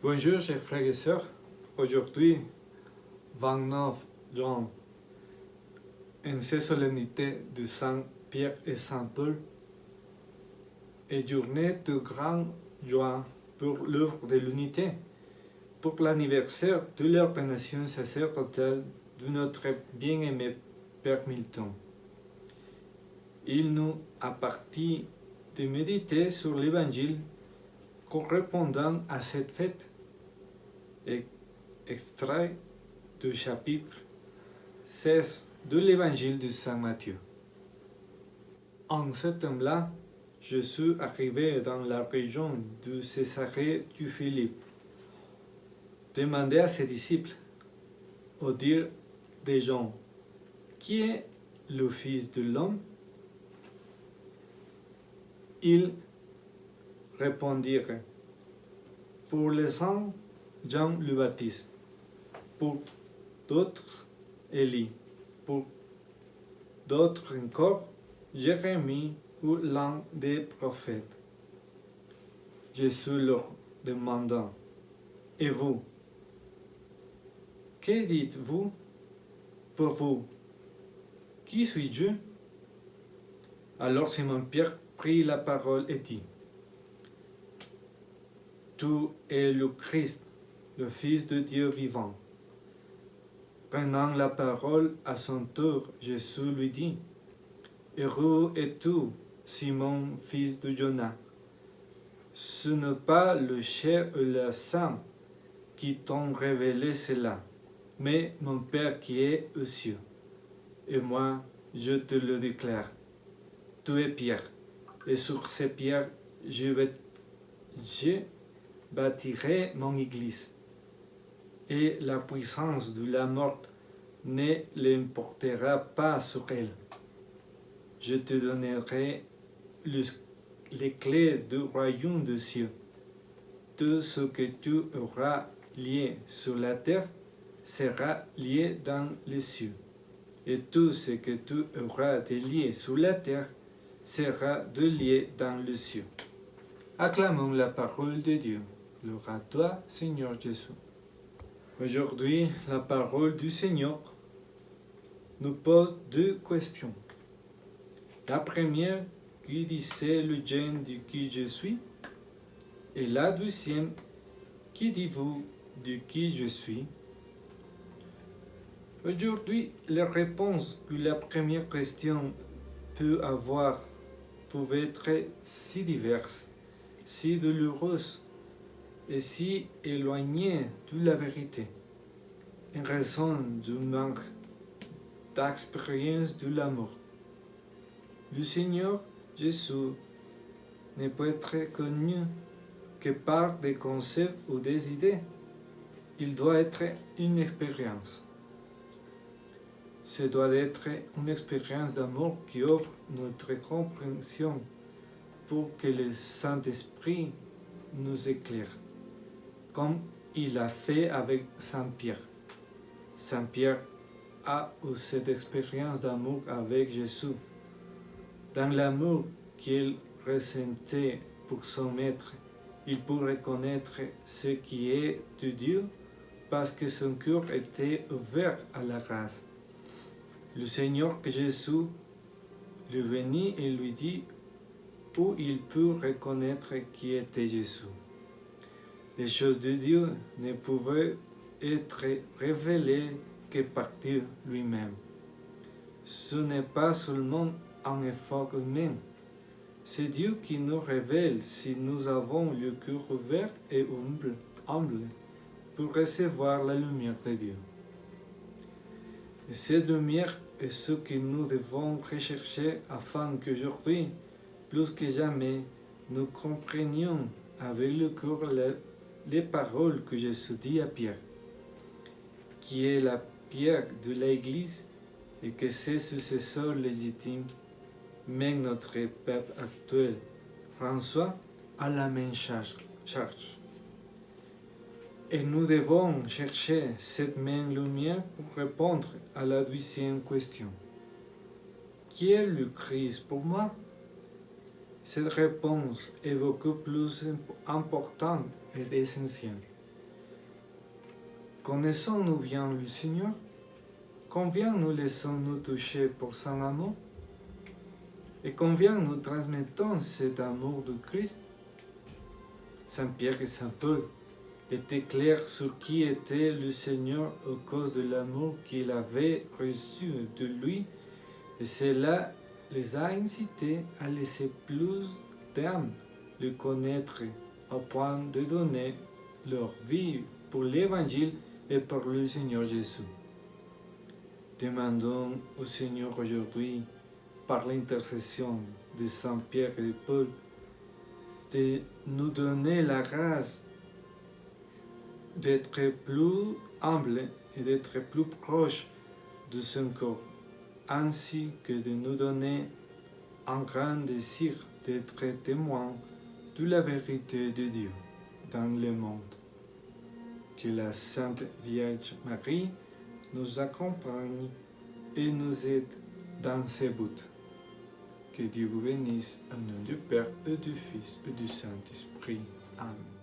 Bonjour chers frères et sœurs, aujourd'hui 29 juin, en cette solennité de Saint Pierre et Saint Paul, est journée de grande joie pour l'œuvre de l'unité, pour l'anniversaire de l'ordination sacerdotale de notre bien-aimé Père Milton. Il nous appartient de méditer sur l'Évangile correspondant à cette fête, extrait du chapitre 16 de l'Évangile de Saint Matthieu. En ce temps-là, Jésus arrivait dans la région de Césarée du Philippe. Demandait à ses disciples, au dire des gens, qui est le Fils de l'homme? Ils répondirent, pour les uns, Jean le Baptiste, pour d'autres, Élie, pour d'autres encore, Jérémie ou l'un des prophètes. Jésus leur demanda, et vous, que dites-vous pour vous? Qui suis-je? Alors Simon-Pierre prit la parole et dit, tu es le Christ, le Fils de Dieu vivant. Prenant la parole à son tour, Jésus lui dit, heureux es-tu, Simon, fils de Jonas. Ce n'est pas le chair et le sang qui t'ont révélé cela, mais mon Père qui est aux cieux. Et moi, je te le déclare. Tu es Pierre, et sur ces pierres, je bâtirai mon église, et la puissance de la mort ne l'emportera pas sur elle. Je te donnerai les clés du royaume des cieux. Tout ce que tu auras lié sur la terre sera lié dans les cieux, et tout ce que tu auras délié sur la terre sera délié dans les cieux. Acclamons la parole de Dieu. Gloire à toi, Seigneur Jésus. Aujourd'hui, la parole du Seigneur nous pose deux questions. La première, qui disait le jeune de qui je suis? Et la deuxième, qui dites-vous de qui je suis? Aujourd'hui, les réponses que la première question peut avoir peuvent être si diverses, si douloureuses et si éloignées de la vérité, en raison du manque d'expérience de l'amour. Le Seigneur Jésus ne peut être connu que par des concepts ou des idées. Il doit être une expérience. Ce doit être une expérience d'amour qui offre notre compréhension pour que le Saint-Esprit nous éclaire, comme il a fait avec Saint Pierre. Saint Pierre a eu cette expérience d'amour avec Jésus. Dans l'amour qu'il ressentait pour son maître, il peut reconnaître ce qui est de Dieu parce que son cœur était ouvert à la grâce. Le Seigneur Jésus lui venait et lui dit où il peut reconnaître qui était Jésus. Les choses de Dieu ne pouvaient être révélées que par Dieu lui-même. Ce n'est pas seulement un effort humain. C'est Dieu qui nous révèle si nous avons le cœur ouvert et humble pour recevoir la lumière de Dieu. Et cette lumière est ce que nous devons rechercher afin qu'aujourd'hui, plus que jamais, nous comprenions avec le cœur les paroles que Jésus dit à Pierre, qui est la pierre de l'Église et que ses successeurs légitimes mènent notre peuple actuel, François, à la même charge. Et nous devons chercher cette même lumière pour répondre à la deuxième question. Qui est le Christ pour moi? Cette réponse est beaucoup plus importante et essentielle. Connaissons-nous bien le Seigneur? Combien nous laissons-nous toucher pour son amour? Et combien nous transmettons cet amour de Christ? Saint Pierre et Saint Paul étaient clairs sur qui était le Seigneur à cause de l'amour qu'il avait reçu de lui, et cela les a incités à laisser plus d'âmes le connaître au point de donner leur vie pour l'Évangile et pour le Seigneur Jésus. Demandons au Seigneur aujourd'hui, par l'intercession de Saint Pierre et Paul, de nous donner la grâce d'être plus humble et d'être plus proche de son corps, ainsi que de nous donner un grand désir d'être témoins de la vérité de Dieu dans le monde. Que la Sainte Vierge Marie nous accompagne et nous aide dans ses buts. Que Dieu vous bénisse au nom du Père et du Fils et du Saint-Esprit. Amen.